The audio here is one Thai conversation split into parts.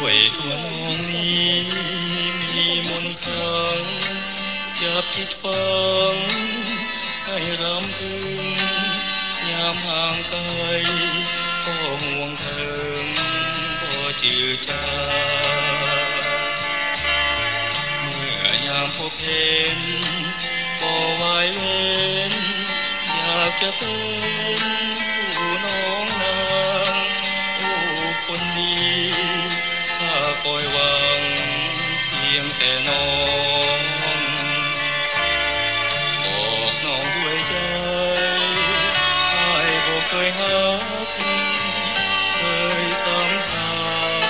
วยตัวน้องนี้มีมนต์ขลังจับจิตฟังให้รำพึงยามห่างไกลก็ห่วงถึงบ่จืดจางเมื่อยามพบเห็นก็วายเว้นอยากจะเป็นผู้น้องนางผู้คนดีข้าคอยหวังเพียงแต่น้องบอกน้องด้วยใจอ้ายบ่เคยหักเคยสัมพันธ์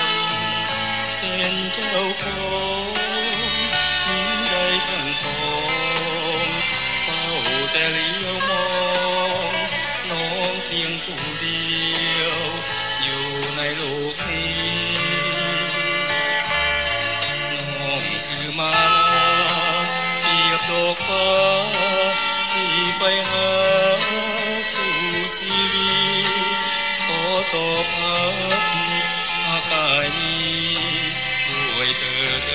เป็นเจ้าของหญิงใดทั้งทองเฝ้าแต่เลี้ยวมองน้องเพียงผู้เดียวอยู่ในโลกนี้น้องคือมาลาเปรียบดอกฟ้าที่ไปหาผู้ชีวิตขอตอบฮักอากายนี้ด้วยเถิด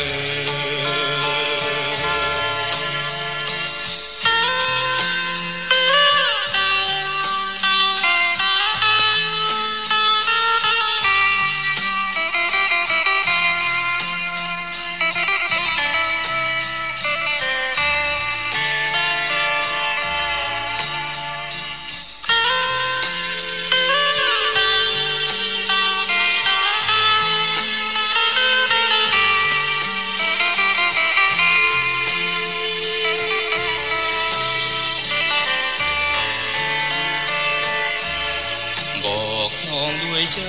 บอกน้องด้วยใจ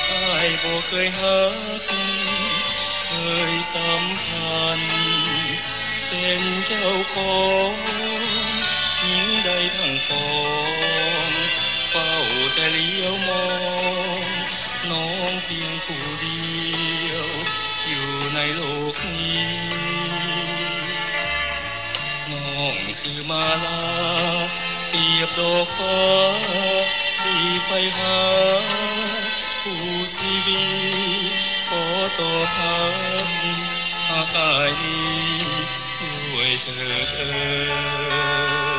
อ้ายบ่เคยหักเคยสัมพันธ์เป็นเจ้าของหญิงใดทั้งปองเฝ้าแต่เลี้ยวมองน้องเพียงผู้เดียวอยู่ในโลกนี้น้องคือมาลาเปรียบดอกฟ้าที่ไปหาผู้ชีวิตขอตอบฮักอากายนี้ด้วยเถิด